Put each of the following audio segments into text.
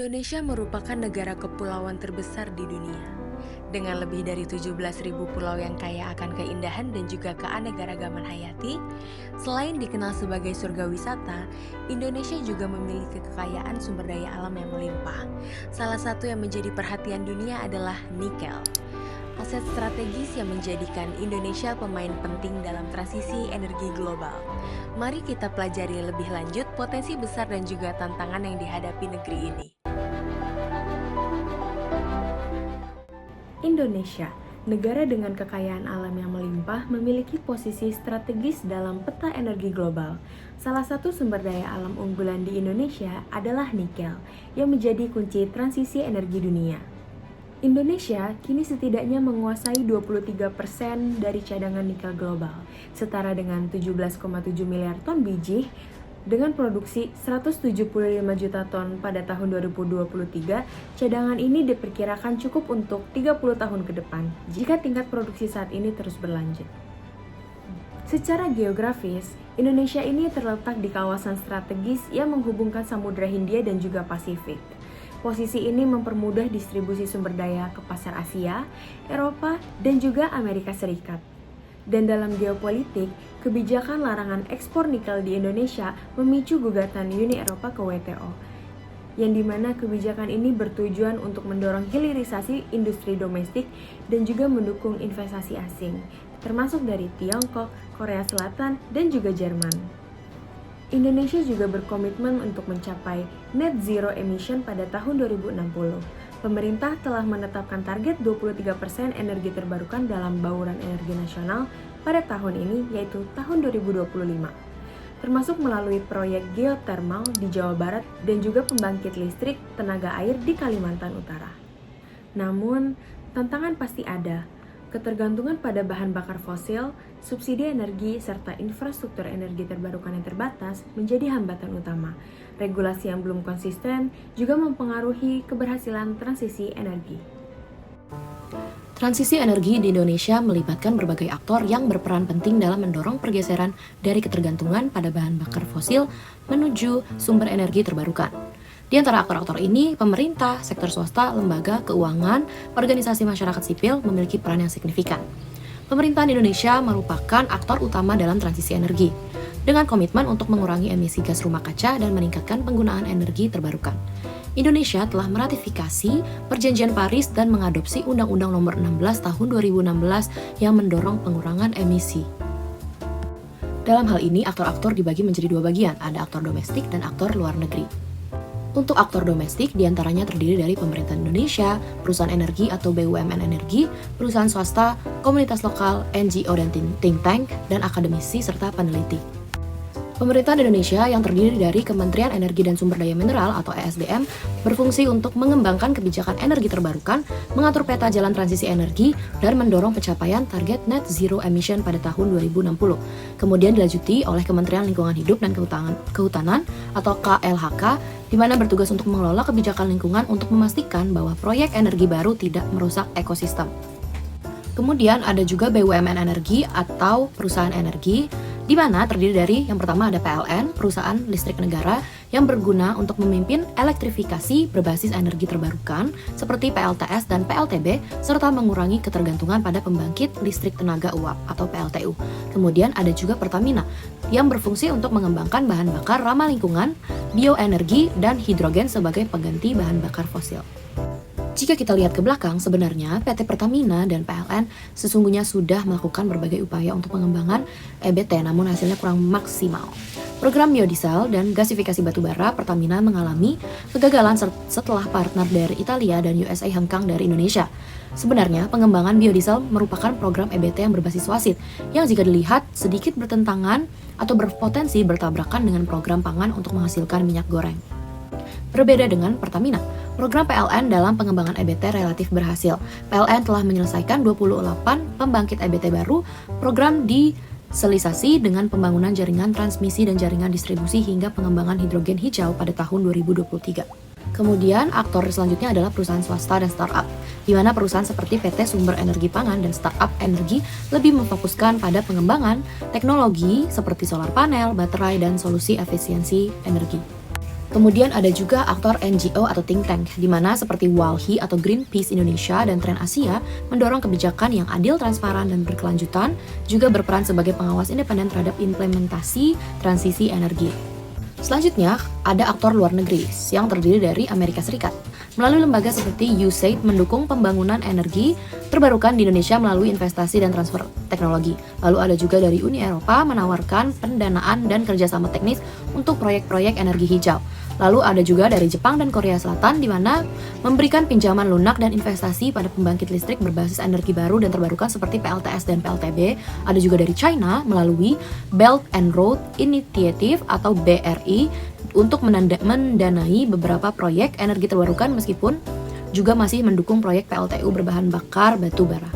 Indonesia merupakan negara kepulauan terbesar di dunia. Dengan lebih dari 17.000 pulau yang kaya akan keindahan dan juga keanekaragaman hayati, selain dikenal sebagai surga wisata, Indonesia juga memiliki kekayaan sumber daya alam yang melimpah. Salah satu yang menjadi perhatian dunia adalah nikel. Aset strategis yang menjadikan Indonesia pemain penting dalam transisi energi global. Mari kita pelajari lebih lanjut potensi besar dan juga tantangan yang dihadapi negeri ini. Indonesia, negara dengan kekayaan alam yang melimpah, memiliki posisi strategis dalam peta energi global. Salah satu sumber daya alam unggulan di Indonesia adalah nikel, yang menjadi kunci transisi energi dunia. Indonesia kini setidaknya menguasai 23% dari cadangan nikel global, setara dengan 17,7 miliar ton biji, dengan produksi 175 juta ton pada tahun 2023, cadangan ini diperkirakan cukup untuk 30 tahun ke depan jika tingkat produksi saat ini terus berlanjut. Secara geografis, Indonesia ini terletak di kawasan strategis yang menghubungkan Samudra Hindia dan juga Pasifik. Posisi ini mempermudah distribusi sumber daya ke pasar Asia, Eropa, dan juga Amerika Serikat. Dan dalam geopolitik, kebijakan larangan ekspor nikel di Indonesia memicu gugatan Uni Eropa ke WTO, yang dimana kebijakan ini bertujuan untuk mendorong hilirisasi industri domestik dan juga mendukung investasi asing, termasuk dari Tiongkok, Korea Selatan, dan juga Jerman. Indonesia juga berkomitmen untuk mencapai net zero emission pada tahun 2060. Pemerintah telah menetapkan target 23% energi terbarukan dalam bauran energi nasional pada tahun ini, yaitu tahun 2025, termasuk melalui proyek geothermal di Jawa Barat dan juga pembangkit listrik tenaga air di Kalimantan Utara. Namun, tantangan pasti ada. Ketergantungan pada bahan bakar fosil, subsidi energi, serta infrastruktur energi terbarukan yang terbatas menjadi hambatan utama. Regulasi yang belum konsisten juga mempengaruhi keberhasilan transisi energi. Transisi energi di Indonesia melibatkan berbagai aktor yang berperan penting dalam mendorong pergeseran dari ketergantungan pada bahan bakar fosil menuju sumber energi terbarukan. Di antara aktor-aktor ini, pemerintah, sektor swasta, lembaga, keuangan, organisasi masyarakat sipil memiliki peran yang signifikan. Pemerintahan Indonesia merupakan aktor utama dalam transisi energi, dengan komitmen untuk mengurangi emisi gas rumah kaca dan meningkatkan penggunaan energi terbarukan. Indonesia telah meratifikasi Perjanjian Paris dan mengadopsi Undang-Undang Nomor 16 Tahun 2016 yang mendorong pengurangan emisi. Dalam hal ini, aktor-aktor dibagi menjadi dua bagian, ada aktor domestik dan aktor luar negeri. Untuk aktor domestik, diantaranya terdiri dari pemerintah Indonesia, perusahaan energi atau BUMN energi, perusahaan swasta, komunitas lokal, NGO dan think tank, dan akademisi serta peneliti. Pemerintahan Indonesia yang terdiri dari Kementerian Energi dan Sumber Daya Mineral atau ESDM berfungsi untuk mengembangkan kebijakan energi terbarukan, mengatur peta jalan transisi energi, dan mendorong pencapaian target net zero emission pada tahun 2060. Kemudian dilanjuti oleh Kementerian Lingkungan Hidup dan Kehutanan atau KLHK, di mana bertugas untuk mengelola kebijakan lingkungan untuk memastikan bahwa proyek energi baru tidak merusak ekosistem. Kemudian ada juga BUMN energi atau perusahaan energi, di mana terdiri dari yang pertama ada PLN, perusahaan listrik negara yang berguna untuk memimpin elektrifikasi berbasis energi terbarukan seperti PLTS dan PLTB serta mengurangi ketergantungan pada pembangkit listrik tenaga uap atau PLTU. Kemudian ada juga Pertamina yang berfungsi untuk mengembangkan bahan bakar ramah lingkungan, bioenergi, dan hidrogen sebagai pengganti bahan bakar fosil. Jika kita lihat ke belakang, sebenarnya PT Pertamina dan PLN sesungguhnya sudah melakukan berbagai upaya untuk pengembangan EBT, namun hasilnya kurang maksimal. Program biodiesel dan gasifikasi batubara Pertamina mengalami kegagalan setelah partner dari Italia dan USA hengkang dari Indonesia. Sebenarnya, pengembangan biodiesel merupakan program EBT yang berbasis wasit, yang jika dilihat sedikit bertentangan atau berpotensi bertabrakan dengan program pangan untuk menghasilkan minyak goreng. Berbeda dengan Pertamina, program PLN dalam pengembangan EBT relatif berhasil. PLN telah menyelesaikan 28 pembangkit EBT baru, program diselisasi dengan pembangunan jaringan transmisi dan jaringan distribusi hingga pengembangan hidrogen hijau pada tahun 2023. Kemudian, aktor selanjutnya adalah perusahaan swasta dan startup, di mana perusahaan seperti PT Sumber Energi Pangan dan Startup Energi lebih memfokuskan pada pengembangan teknologi seperti solar panel, baterai, dan solusi efisiensi energi. Kemudian ada juga aktor NGO atau think tank, di mana seperti WALHI atau Greenpeace Indonesia dan Trend Asia mendorong kebijakan yang adil, transparan, dan berkelanjutan, juga berperan sebagai pengawas independen terhadap implementasi transisi energi. Selanjutnya, ada aktor luar negeri yang terdiri dari Amerika Serikat. Melalui lembaga seperti USAID mendukung pembangunan energi terbarukan di Indonesia melalui investasi dan transfer teknologi. Lalu ada juga dari Uni Eropa menawarkan pendanaan dan kerjasama teknis untuk proyek-proyek energi hijau. Lalu ada juga dari Jepang dan Korea Selatan di mana memberikan pinjaman lunak dan investasi pada pembangkit listrik berbasis energi baru dan terbarukan seperti PLTS dan PLTB. Ada juga dari China melalui Belt and Road Initiative atau BRI untuk mendanai beberapa proyek energi terbarukan meskipun juga masih mendukung proyek PLTU berbahan bakar batu bara.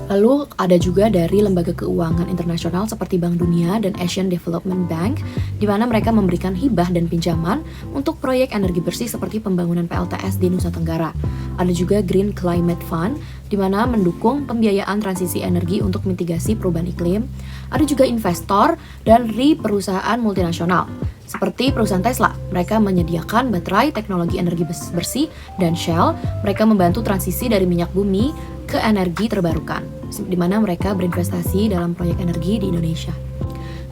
Lalu ada juga dari lembaga keuangan internasional seperti Bank Dunia dan Asian Development Bank, di mana mereka memberikan hibah dan pinjaman untuk proyek energi bersih seperti pembangunan PLTS di Nusa Tenggara. Ada juga Green Climate Fund, di mana mendukung pembiayaan transisi energi untuk mitigasi perubahan iklim. Ada juga investor dari perusahaan multinasional, seperti perusahaan Tesla. Mereka menyediakan baterai, teknologi energi bersih, dan Shell. Mereka membantu transisi dari minyak bumi ke energi terbarukan, di mana mereka berinvestasi dalam proyek energi di Indonesia.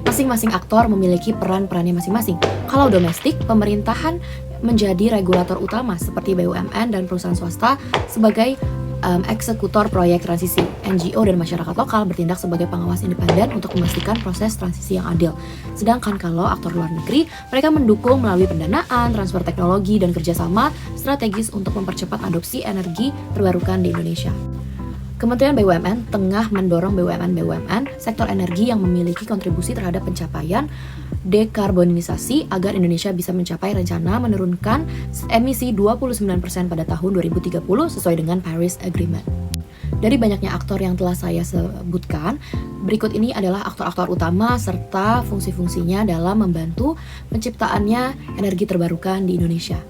Masing-masing aktor memiliki peran-perannya masing-masing. Kalau domestik, pemerintahan menjadi regulator utama seperti BUMN dan perusahaan swasta sebagai eksekutor proyek transisi. NGO dan masyarakat lokal bertindak sebagai pengawas independen untuk memastikan proses transisi yang adil. Sedangkan kalau aktor luar negeri, mereka mendukung melalui pendanaan, transfer teknologi, dan kerjasama strategis untuk mempercepat adopsi energi terbarukan di Indonesia. Kementerian BUMN tengah mendorong BUMN sektor energi yang memiliki kontribusi terhadap pencapaian dekarbonisasi agar Indonesia bisa mencapai rencana menurunkan emisi 29% pada tahun 2030 sesuai dengan Paris Agreement. Dari banyaknya aktor yang telah saya sebutkan, berikut ini adalah aktor-aktor utama serta fungsi-fungsinya dalam membantu penciptaannya energi terbarukan di Indonesia.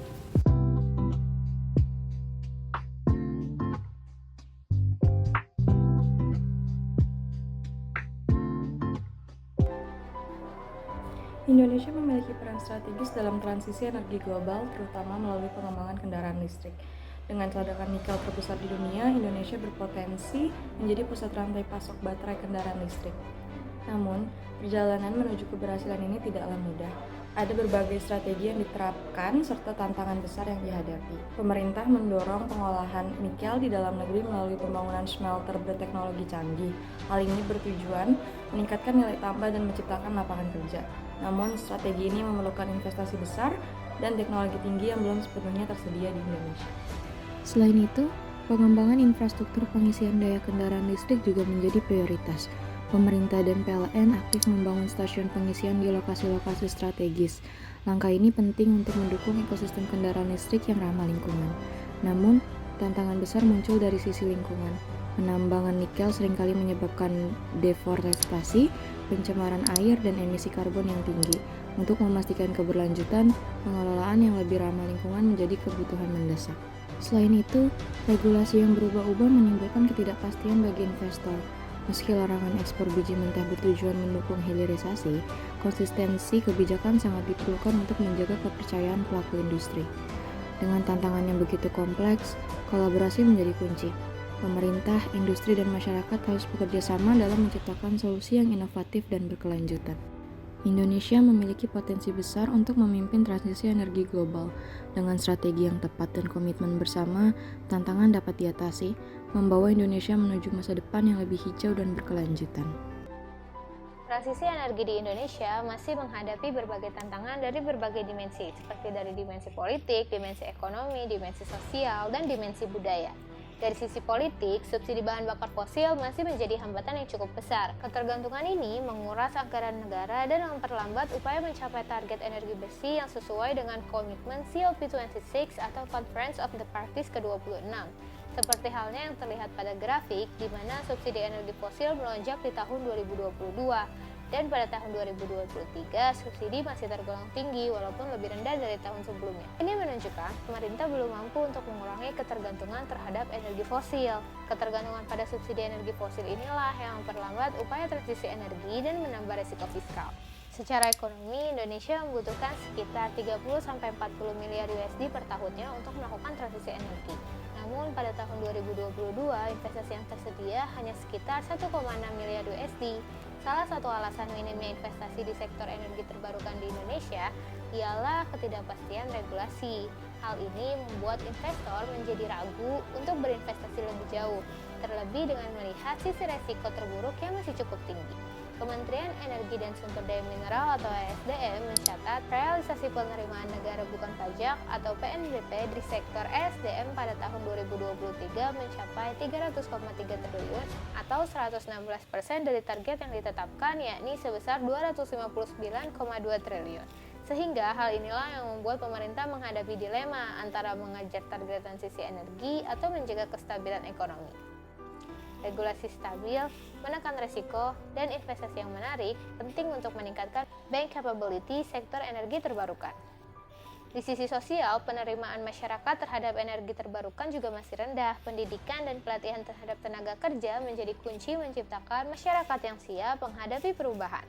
Indonesia memiliki peran strategis dalam transisi energi global, terutama melalui pengembangan kendaraan listrik. Dengan cadangan nikel terbesar di dunia, Indonesia berpotensi menjadi pusat rantai pasok baterai kendaraan listrik. Namun, perjalanan menuju keberhasilan ini tidaklah mudah. Ada berbagai strategi yang diterapkan serta tantangan besar yang dihadapi. Pemerintah mendorong pengolahan nikel di dalam negeri melalui pembangunan smelter berteknologi canggih. Hal ini bertujuan meningkatkan nilai tambah dan menciptakan lapangan kerja. Namun, strategi ini memerlukan investasi besar dan teknologi tinggi yang belum sepenuhnya tersedia di Indonesia. Selain itu, pengembangan infrastruktur pengisian daya kendaraan listrik juga menjadi prioritas. Pemerintah dan PLN aktif membangun stasiun pengisian di lokasi-lokasi strategis. Langkah ini penting untuk mendukung ekosistem kendaraan listrik yang ramah lingkungan. Namun, tantangan besar muncul dari sisi lingkungan. Penambangan nikel seringkali menyebabkan deforestasi, pencemaran air, dan emisi karbon yang tinggi. Untuk memastikan keberlanjutan, pengelolaan yang lebih ramah lingkungan menjadi kebutuhan mendesak. Selain itu, regulasi yang berubah-ubah menimbulkan ketidakpastian bagi investor. Meski larangan ekspor biji mentah bertujuan mendukung hilirisasi, konsistensi kebijakan sangat diperlukan untuk menjaga kepercayaan pelaku industri. Dengan tantangan yang begitu kompleks, kolaborasi menjadi kunci. Pemerintah, industri, dan masyarakat harus bekerja sama dalam menciptakan solusi yang inovatif dan berkelanjutan. Indonesia memiliki potensi besar untuk memimpin transisi energi global. Dengan strategi yang tepat dan komitmen bersama, tantangan dapat diatasi, membawa Indonesia menuju masa depan yang lebih hijau dan berkelanjutan. Transisi energi di Indonesia masih menghadapi berbagai tantangan dari berbagai dimensi, seperti dari dimensi politik, dimensi ekonomi, dimensi sosial, dan dimensi budaya. Dari sisi politik, subsidi bahan bakar fosil masih menjadi hambatan yang cukup besar. Ketergantungan ini menguras anggaran negara dan memperlambat upaya mencapai target energi bersih yang sesuai dengan komitmen COP26 atau Conference of the Parties ke-26. Seperti halnya yang terlihat pada grafik, di mana subsidi energi fosil melonjak di tahun 2022. Dan pada tahun 2023, subsidi masih tergolong tinggi walaupun lebih rendah dari tahun sebelumnya. Ini menunjukkan pemerintah belum mampu untuk mengurangi ketergantungan terhadap energi fosil. Ketergantungan pada subsidi energi fosil inilah yang memperlambat upaya transisi energi dan menambah resiko fiskal. Secara ekonomi, Indonesia membutuhkan sekitar 30-40 miliar USD per tahunnya untuk melakukan transisi energi. Namun pada tahun 2022, investasi yang tersedia hanya sekitar 1,6 miliar USD. Salah satu alasan minimnya investasi di sektor energi terbarukan di Indonesia ialah ketidakpastian regulasi. Hal ini membuat investor menjadi ragu untuk berinvestasi lebih jauh, terlebih dengan melihat sisi resiko terburuk yang masih cukup tinggi. Kementerian Energi dan Sumber Daya Mineral atau ESDM mencatat realisasi penerimaan negara bukan pajak atau PNBP di sektor ESDM pada tahun 2023 mencapai 300,3 triliun atau 116% dari target yang ditetapkan, yakni sebesar 259,2 triliun. Sehingga hal inilah yang membuat pemerintah menghadapi dilema antara mengejar target transisi energi atau menjaga kestabilan ekonomi. Regulasi stabil, menekan resiko, dan investasi yang menarik penting untuk meningkatkan bank capability sektor energi terbarukan. Di sisi sosial, penerimaan masyarakat terhadap energi terbarukan juga masih rendah. Pendidikan dan pelatihan terhadap tenaga kerja menjadi kunci menciptakan masyarakat yang siap menghadapi perubahan.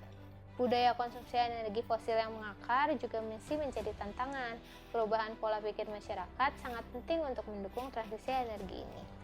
Budaya konsumsi energi fosil yang mengakar juga masih menjadi tantangan. Perubahan pola pikir masyarakat sangat penting untuk mendukung transisi energi ini.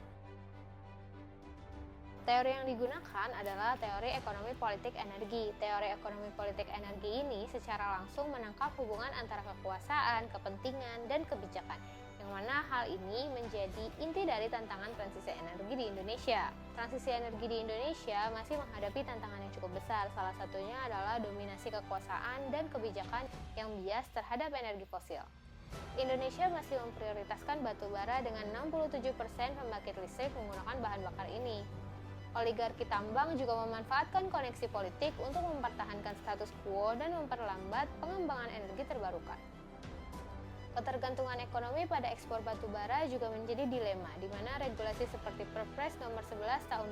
Teori yang digunakan adalah teori ekonomi politik energi. Teori ekonomi politik energi ini secara langsung menangkap hubungan antara kekuasaan, kepentingan, dan kebijakan, yang mana hal ini menjadi inti dari tantangan transisi energi di Indonesia. Transisi energi di Indonesia masih menghadapi tantangan yang cukup besar, salah satunya adalah dominasi kekuasaan dan kebijakan yang bias terhadap energi fosil. Indonesia masih memprioritaskan batu bara dengan 67% pembangkit listrik menggunakan bahan bakar ini. Oligarki tambang juga memanfaatkan koneksi politik untuk mempertahankan status quo dan memperlambat pengembangan energi terbarukan. Ketergantungan ekonomi pada ekspor batu bara juga menjadi dilema, di mana regulasi seperti Perpres nomor 11 tahun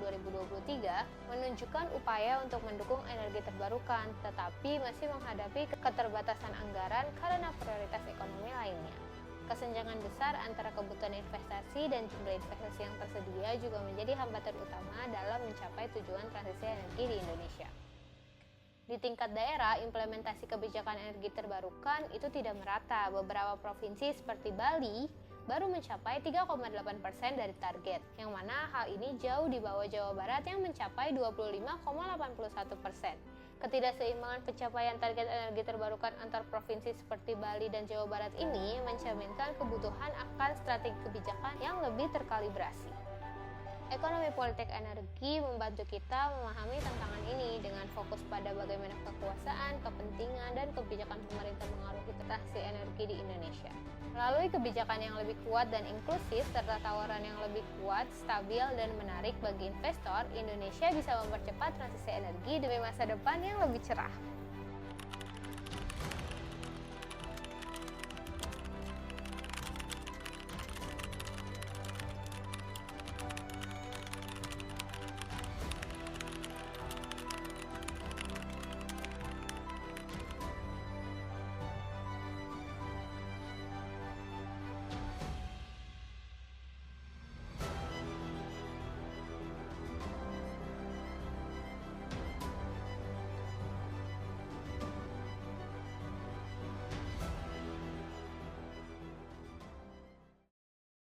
2023 menunjukkan upaya untuk mendukung energi terbarukan, tetapi masih menghadapi keterbatasan anggaran karena prioritas ekonomi lainnya. Kesenjangan besar antara kebutuhan investasi dan jumlah investasi yang tersedia juga menjadi hambatan utama dalam mencapai tujuan transisi energi di Indonesia. Di tingkat daerah, implementasi kebijakan energi terbarukan itu tidak merata. Beberapa provinsi seperti Bali baru mencapai 3,8% dari target, yang mana hal ini jauh di bawah Jawa Barat yang mencapai 25,81%. Ketidakseimbangan pencapaian target energi terbarukan antar provinsi seperti Bali dan Jawa Barat ini mencerminkan kebutuhan akan strategi kebijakan yang lebih terkalibrasi. Ekonomi politik energi membantu kita memahami tantangan ini dengan fokus pada bagaimana kekuasaan, kepentingan, dan kebijakan pemerintah mengaruhi transisi energi di Indonesia. Melalui kebijakan yang lebih kuat dan inklusif serta tawaran yang lebih kuat, stabil, dan menarik bagi investor, Indonesia bisa mempercepat transisi energi demi masa depan yang lebih cerah.